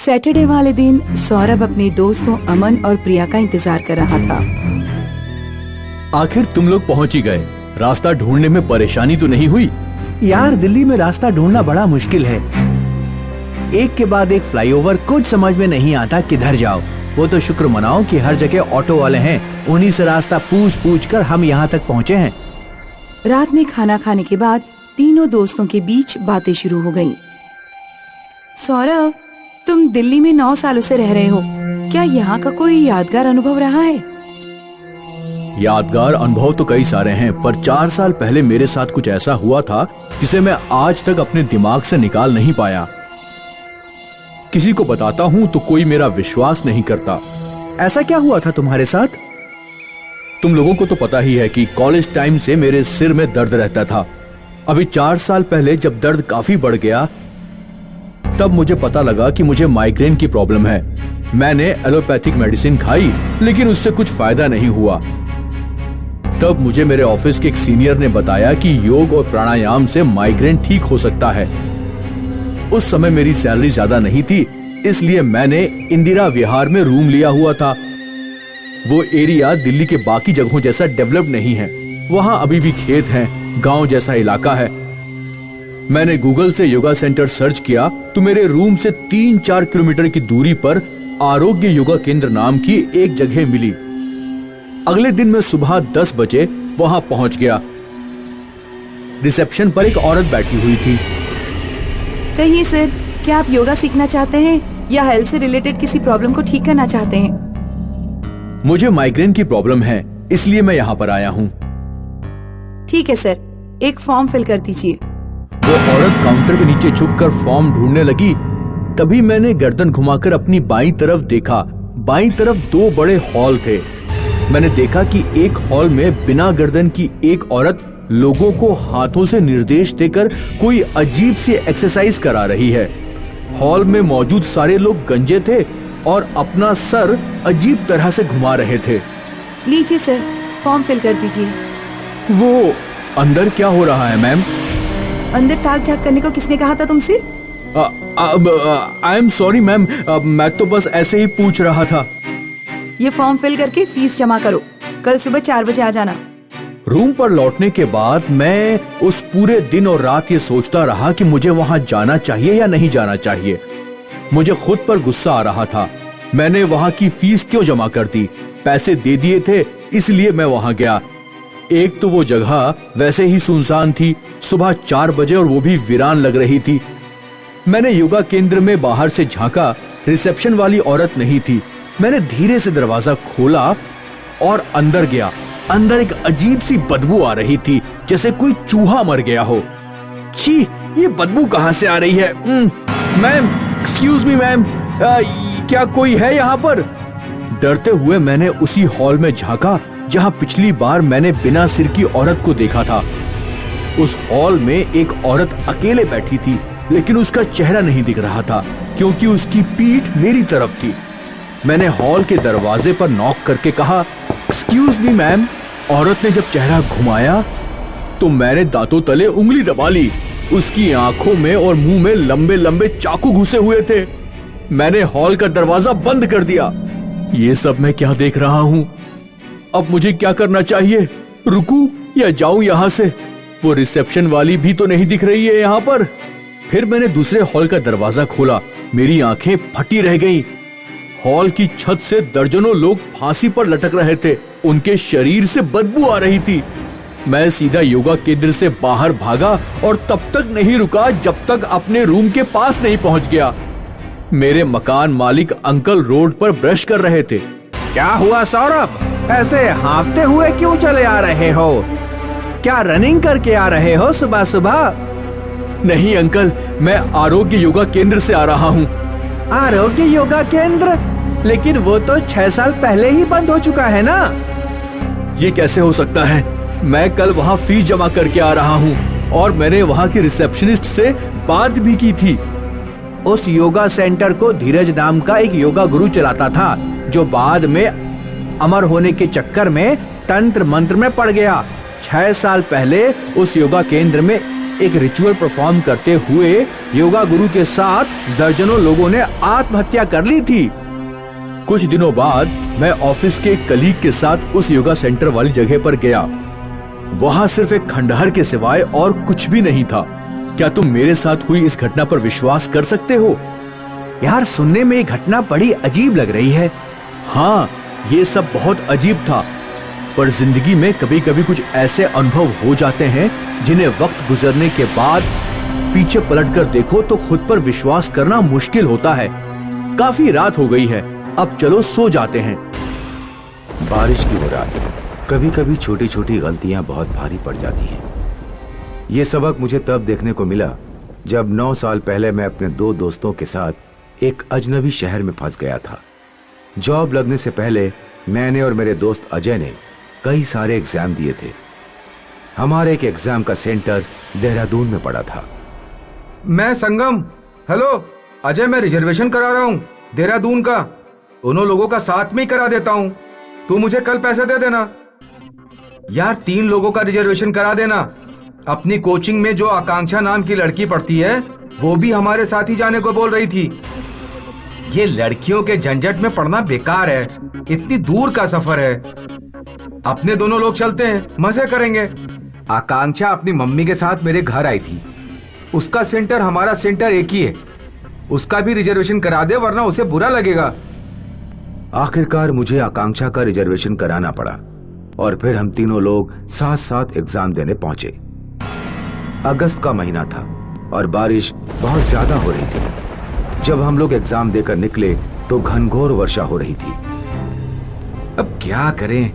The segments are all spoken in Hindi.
सैटरडे वाले दिन सौरभ अपने दोस्तों अमन और प्रिया का इंतजार कर रहा था। आखिर तुम लोग पहुंच ही गए। रास्ता ढूंढने में परेशानी तो नहीं हुई? यार, दिल्ली में रास्ता ढूंढना बड़ा मुश्किल है। एक के बाद एक फ्लाईओवर, कुछ समझ में नहीं आता किधर जाओ। वो तो शुक्र मनाओ कि हर जगह ऑटो वाले हैं, उन्हीं से रास्ता पूछ पूछ कर हम यहाँ तक पहुँचे हैं। रात में खाना खाने के बाद तीनों दोस्तों के बीच बातें शुरू हो गईं। सौरभ, तुम दिल्ली में 9 सालों से रह रहे हो, क्या यहाँ का कोई यादगार अनुभव रहा है? यादगार अनुभव तो कई सारे हैं, पर 4 साल पहले मेरे साथ कुछ ऐसा हुआ था जिसे मैं आज तक अपने दिमाग से निकाल नहीं पाया। किसी को बताता हूँ तो कोई मेरा विश्वास नहीं करता। ऐसा क्या हुआ था तुम्हारे साथ? तुम लोगों को तो पता ही है कि कॉलेज टाइम से मेरे सिर में दर्द रहता था। अभी 4 साल पहले जब दर्द काफी बढ़ गया, तब मुझे पता लगा कि मुझे माइग्रेन की प्रॉब्लम है। मैंने एलोपैथिक मेडिसिन खाई, लेकिन उससे कुछ फायदा नहीं हुआ। तब मुझे मेरे ऑफिस के एक सीनियर ने बताया कि योग और प्राणायाम से माइग्रेन ठीक हो सकता है। उस समय मेरी सैलरी ज्यादा नहीं थी, इसलिए मैंने इंदिरा विहार में रूम लिया हुआ था। वो एरिया दिल्ली के बाकी जगहों जैसा डेवलप नहीं है। वहां अभी भी खेत हैं, गांव जैसा इलाका है। मैंने गूगल से योगा सेंटर सर्च किया तो मेरे रूम से 3-4 किलोमीटर की दूरी पर आरोग्य योगा केंद्र नाम की एक जगह मिली। अगले दिन मैं सुबह 10 बजे वहां पहुंच गया। रिसेप्शन पर एक औरत बैठी हुई थी। कहिए सर, क्या आप योगा सीखना चाहते हैं या हेल्थ से रिलेटेड किसी प्रॉब्लम को ठीक करना चाहते हैं? मुझे माइग्रेन की प्रॉब्लम है, इसलिए मैं यहाँ पर आया हूँ। ठीक है सर, एक फॉर्म फिल कर दीजिए। वो औरत काउंटर के नीचे झुककर फॉर्म ढूंढने लगी। तभी मैंने गर्दन घुमाकर अपनी बाईं तरफ देखा। बाईं तरफ 2 बड़े हॉल थे। मैंने देखा कि एक हॉल में बिना गर्दन की एक औरत लोगों को हाथों से निर्देश देकर कोई अजीब सी एक्सरसाइज करा रही है। हॉल में मौजूद सारे लोग गंजे थे और अपना सर अजीब तरह से घुमा रहे थे। लीजिए सर, फॉर्म फिल कर दीजिए। वो अंदर क्या हो रहा है मैम? अंदर ताक झाक करने को किसने कहा था तुमसे? आई एम सॉरी मैम, मैं तो बस ऐसे ही पूछ रहा था। ये फॉर्म फिल करके फीस जमा करो। कल सुबह 4 बजे आ जाना। रूम पर लौटने के बाद मैं उस पूरे दिन और रात ये सोचता रहा कि मुझे वहां जाना चाहिए या नहीं जाना चाहिए। मुझे खुद पर गुस्सा आ रहा था। मैंने वहां की फीस क्यों जमा कर दी? पैसे दे दिए थे, इसलिए मैं वहां गया। एक तो वो जगह वैसे ही सुनसान थी, सुबह 4 बजे, और वो भी वीरान लग रही थी। मैंने योगा केंद्र में बाहर से झांका, रिसेप्शन वाली औरत नहीं थी। मैंने धीरे से दरवाजा खोला और अंदर गया। अंदर एक अजीब सी बदबू आ रही थी, जैसे कोई चूहा मर गया हो। छी, ये बदबू कहां से आ रही है? मैम, एक्सक्यूज मी मैम, क्या कोई है यहाँ पर? डरते हुए मैंने उसी हॉल में झांका जहां पिछली बार मैंने बिना सिर की औरत को देखा था। उस हॉल में एक औरत अकेले बैठी थी, लेकिन उसका चेहरा नहीं दिख रहा था क्योंकि उसकी पीठ मेरी तरफ थी। मैंने हॉल के दरवाजे पर नॉक करके कहा, एक्सक्यूज मी मैम। औरत ने जब चेहरा घुमाया तो मैंने दांतों तले उंगली दबा ली। उसकी आंखों में और मुंह में लंबे लंबे चाकू घुसे हुए थे। मैंने हॉल का दरवाजा बंद कर दिया। ये सब मैं क्या देख रहा हूं? अब मुझे क्या करना चाहिए? रुकूं या जाऊं यहां से? वो रिसेप्शन वाली भी तो नहीं दिख रही है यहाँ पर। फिर मैंने दूसरे हॉल का दरवाजा खोला। मेरी आंखें फटी रह गईं। हॉल की छत से दर्जनों लोग फांसी पर लटक रहे थे। उनके शरीर से बदबू आ रही थी। मैं सीधा योगा केंद्र से बाहर भागा और तब तक नहीं रुका जब तक अपने रूम के पास नहीं पहुंच गया। मेरे मकान मालिक अंकल रोड पर ब्रश कर रहे थे। क्या हुआ सौरभ? ऐसे हांफते हुए क्यों चले आ रहे हो? क्या रनिंग करके आ रहे हो सुबह सुबह? नहीं अंकल, मैं आरोग्य योगा केंद्र से आ रहा हूँ। आरोग्य योगा केंद्र? लेकिन वो तो 6 साल पहले ही बंद हो चुका है ना। ये कैसे हो सकता है? मैं कल वहाँ फीस जमा करके आ रहा हूँ और मैंने वहाँ की रिसेप्शनिस्ट से बात भी की थी। उस योगा सेंटर को धीरज नाम का एक योगा गुरु चलाता था, जो बाद में अमर होने के चक्कर में तंत्र मंत्र में पड़ गया। 6 साल पहले उस योगा केंद्र में एक रिचुअल परफॉर्म करते हुए योगा गुरु के साथ दर्जनों लोगों ने आत्महत्या कर ली थी। कुछ दिनों बाद मैं ऑफिस के एक कलीग के साथ उस योगा सेंटर वाली जगह पर गया। वहां सिर्फ एक खंडहर के सिवाय और कुछ भी नहीं था। क्या तुम मेरे साथ हुई इस घटना पर विश्वास कर सकते हो? यार, सुनने में ये घटना बड़ी अजीब लग रही है। हाँ, ये सब बहुत अजीब था, पर जिंदगी में कभी कभी कुछ ऐसे अनुभव हो जाते हैं जिन्हें वक्त गुजरने के बाद पीछे पलटकर देखो तो खुद पर विश्वास करना मुश्किल होता है। काफी रात हो गई है, अब चलो सो जाते हैं। बारिश की वो रात, कभी कभी छोटी छोटी गलतियां बहुत भारी पड़ जाती हैं। ये सबक मुझे तब देखने को मिला जब 9 साल पहले मैं अपने 2 दोस्तों के साथ एक अजनबी शहर में फंस गया था। जॉब लगने से पहले मैंने और मेरे दोस्त अजय ने कई सारे एग्जाम दिए थे। हमारे एक एग्जाम का सेंटर देहरादून में पड़ा था। मैं संगम, हेलो अजय, मैं रिजर्वेशन करा रहा हूँ देहरादून का। दोनों लोगों का साथ में ही करा देता हूँ, तू मुझे कल पैसे दे देना। यार 3 लोगों का रिजर्वेशन करा देना। अपनी कोचिंग में जो आकांक्षा नाम की लड़की पढ़ती है वो भी हमारे साथ ही जाने को बोल रही थी। ये लड़कियों के झंझट में पढ़ना बेकार है, इतनी दूर का सफर है। अपने दोनों लोग चलते हैं, मजे करेंगे। आकांक्षा अपनी मम्मी के साथ मेरे घर आई थी। उसका सेंटर हमारा सेंटर एक ही है, उसका भी रिजर्वेशन करा दे वरना उसे बुरा लगेगा। आखिरकार मुझे आकांक्षा का रिजर्वेशन कराना पड़ा और फिर हम तीनों लोग साथ साथ एग्जाम देने पहुंचे। अगस्त का महीना था और बारिश बहुत ज्यादा हो रही थी। जब हम लोग एग्जाम देकर निकले तो घनघोर वर्षा हो रही थी। अब क्या करें,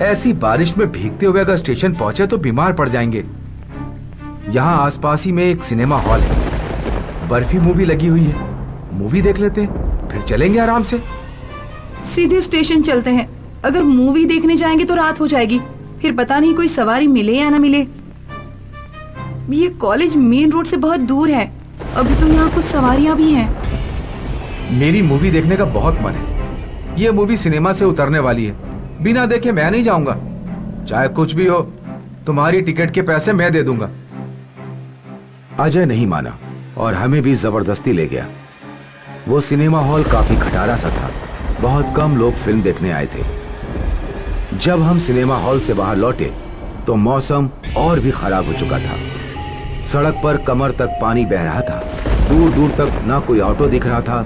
ऐसी बारिश में भीगते हुए अगर स्टेशन पहुंचे तो बीमार पड़ जाएंगे। यहाँ आसपास ही में एक सिनेमा हॉल है, बर्फी मूवी लगी हुई है, मूवी देख लेते हैं, फिर चलेंगे आराम से। सीधे स्टेशन चलते हैं। अगर मूवी देखने जाएंगे तो रात हो जाएगी, फिर पता नहीं कोई सवारी मिले या ना मिले। ये कॉलेज मेन रोड से बहुत दूर है, अभी तो यहाँ कुछ सवारियां भी हैं। मेरी मूवी देखने का बहुत मन है। ये मूवी सिनेमा से उतरने वाली है, बिना देखे मैं नहीं जाऊंगा। चाहे कुछ भी हो, तुम्हारी टिकट के पैसे मैं दे दूंगा। अजय नहीं माना और हमें भी जबरदस्ती ले गया। वो सिनेमा हॉल काफी खटारा सा था, बहुत कम लोग फिल्म देखने आए थे। जब हम सिनेमा हॉल से बाहर लौटे तो मौसम और भी खराब हो चुका था। सड़क पर कमर तक पानी बह रहा था। दूर दूर तक ना कोई ऑटो दिख रहा था,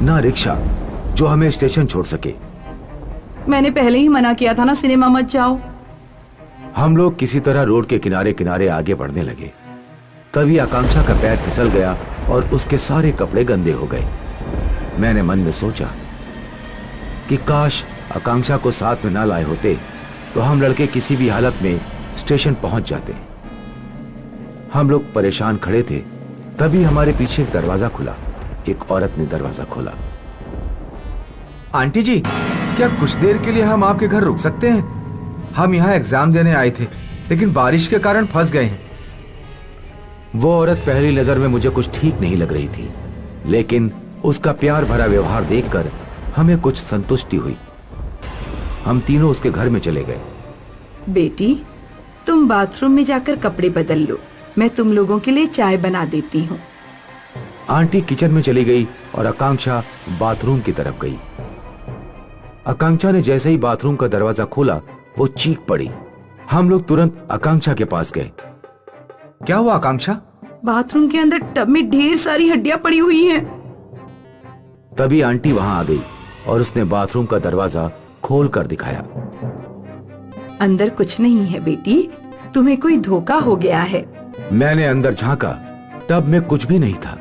ना रिक्शा जो हमें स्टेशन छोड़ सके। मैंने पहले ही मना किया था ना, सिनेमा मत जाओ। हम लोग किसी तरह रोड के किनारे किनारे आगे बढ़ने लगे। तभी आकांक्षा का पैर फिसल गया और उसके सारे कपड़े गंदे हो गए। मैंने मन में सोचा कि काश आकांक्षा को साथ में ना लाए होते तो हम लड़के किसी भी हालत में स्टेशन पहुंच जाते। हम लोग परेशान खड़े थे, तभी हमारे पीछे एक दरवाजा खुला। एक औरत ने दरवाजा खोला। आंटी जी, क्या कुछ देर के लिए हम आपके घर रुक सकते हैं? हम यहाँ एग्जाम देने आए थे, लेकिन बारिश के कारण फंस गए हैं। वो औरत पहली नजर में मुझे कुछ ठीक नहीं लग रही थी, लेकिन उसका प्यार भरा व्यवहार देखकर हमें कुछ संतुष्टि हुई। हम तीनों उसके घर में चले गए। बेटी, तुम बाथरूम में जाकर कपड़े बदल लो, मैं तुम लोगों के लिए चाय बना देती हूँ। आंटी किचन में चली गई और आकांक्षा बाथरूम की तरफ गई। आकांक्षा ने जैसे ही बाथरूम का दरवाजा खोला वो चीख पड़ी। हम लोग तुरंत आकांक्षा के पास गए। क्या हुआ आकांक्षा? बाथरूम के अंदर टब में ढेर सारी हड्डियां पड़ी हुई हैं। तभी आंटी वहां आ गई और उसने बाथरूम का दरवाजा खोल कर दिखाया। अंदर कुछ नहीं है बेटी, तुम्हें कोई धोखा हो गया है। मैंने अंदर झांका, तब में कुछ भी नहीं था।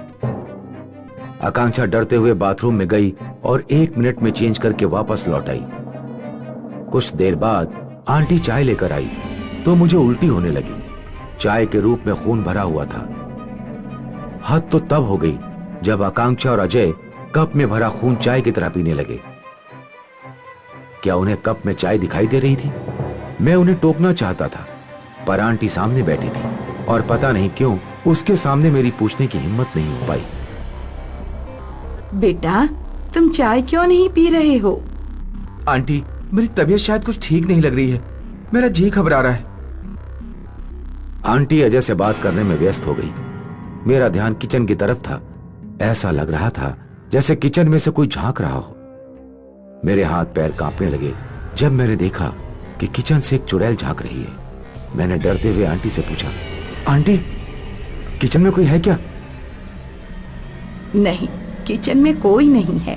आकांक्षा डरते हुए बाथरूम में गई और 1 मिनट में चेंज करके वापस लौट आई। कुछ देर बाद आंटी चाय लेकर आई तो मुझे उल्टी होने लगी। चाय के रूप में खून भरा हुआ था। हद तो तब हो गई जब आकांक्षा और अजय कप में भरा खून चाय की तरह पीने लगे। क्या उन्हें कप में चाय दिखाई दे रही थी? मैं उन्हें टोकना चाहता था, पर आंटी सामने बैठी थी और पता नहीं क्यों उसके सामने मेरी पूछने की हिम्मत नहीं हो पाई। बेटा, तुम चाय क्यों नहीं पी रहे हो? आंटी, मेरी तबीयत शायद कुछ ठीक नहीं लग रही है, मेरा जी घबरा रहा है। आंटी अजय से बात करने में व्यस्त हो गई। मेरा ध्यान किचन की तरफ था। ऐसा लग रहा था जैसे किचन में से कोई झांक रहा हो। मेरे हाथ पैर कांपने लगे जब मैंने देखा कि किचन से एक चुड़ैल झांक रही है। मैंने डरते हुए आंटी से पूछा, आंटी किचन में कोई है क्या? नहीं, किचन में कोई नहीं है।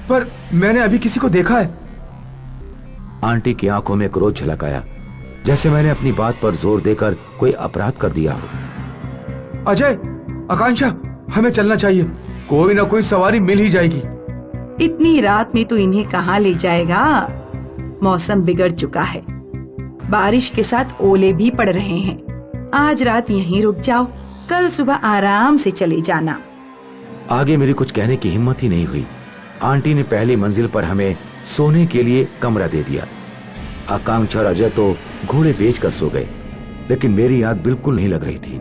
पर मैंने अभी किसी को देखा है। आंटी की आंखों में क्रोध झलक आया, जैसे मैंने अपनी बात पर जोर देकर कोई अपराध कर दिया हो। अजय, आकांक्षा, हमें चलना चाहिए। कोई ना कोई सवारी मिल ही जाएगी। इतनी रात में तो इन्हें कहाँ ले जाएगा? मौसम बिगड़ चुका है, बारिश के साथ ओले भी पड़ रहे हैं। आज रात यहीं रुक जाओ, कल सुबह आराम से चले जाना। आगे मेरी कुछ कहने की हिम्मत ही नहीं हुई। आंटी ने पहली मंजिल पर हमें सोने के लिए कमरा दे दिया। आकांक्षा और अजय तो घोड़े बेचकर सो गए, लेकिन मेरी याद बिल्कुल नहीं लग रही थी।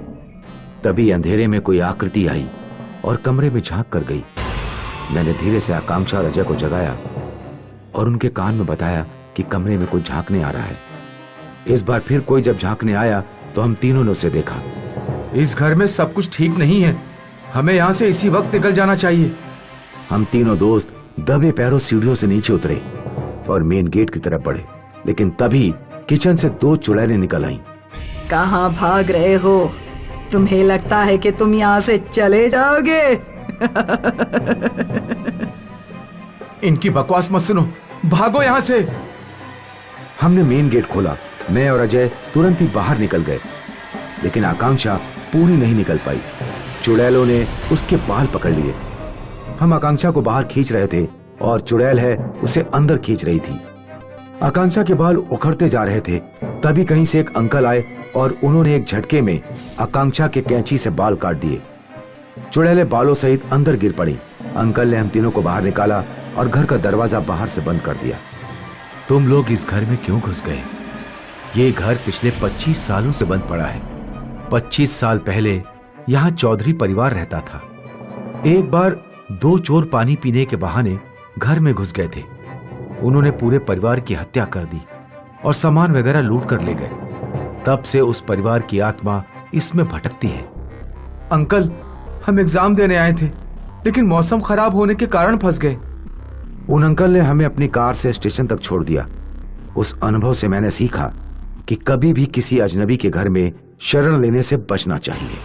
तभी अंधेरे में कोई आकृति आई और कमरे में झांक कर गई। मैंने धीरे से आकांक्षा और अजय को जगाया और उनके कान में बताया कि कमरे में कोई झांकने आ रहा है। इस बार फिर कोई जब झांकने आया तो हम तीनों ने उसे देखा। इस घर में सब कुछ ठीक नहीं है। हमें यहाँ से इसी वक्त निकल जाना चाहिए। हम तीनों दोस्त दबे पैरों सीढ़ियों से नीचे उतरे और मेन गेट की तरफ बढ़े, लेकिन तभी किचन से 2 चुड़ैलें निकल आईं। कहाँ भाग रहे हो? तुम्हें लगता है कि तुम यहाँ से चले जाओगे? इनकी बकवास मत सुनो, भागो यहाँ से। हमने मेन गेट खोला। मैं और अजय तुरंत ही बाहर निकल गए, लेकिन आकांक्षा पूरी नहीं निकल पाई। चुड़ैलों ने उसके बाल पकड़ लिए। हम आकांक्षा को बाहर खींच रहे थे और चुड़ैल है उसे अंदर खींच रही थी। आकांक्षा के बाल उखड़ते जा रहे थे। तभी कहीं से एक अंकल आए और उन्होंने एक झटके में आकांक्षा के कैंची से बाल काट दिए। चुड़ैलें बालों सहित अंदर गिर पड़ी। अंकल ने हम तीनों को बाहर निकाला और घर का दरवाजा बाहर से बंद कर दिया। तुम लोग इस घर में क्यों घुस गए? ये घर पिछले 25 सालों से बंद पड़ा है। 25 साल पहले यहाँ चौधरी परिवार रहता था। एक बार 2 चोर पानी पीने के बहाने घर में घुस गए थे। उन्होंने पूरे परिवार की हत्या कर दी और सामान वगैरह लूट कर ले गए। तब से उस परिवार की आत्मा इसमें भटकती है। अंकल, हम एग्जाम देने आए थे, लेकिन मौसम खराब होने के कारण फंस गए। उन अंकल ने हमें अपनी कार से स्टेशन तक छोड़ दिया। उस अनुभव से मैंने सीखा कि कभी भी किसी अजनबी के घर में शरण लेने से बचना चाहिए।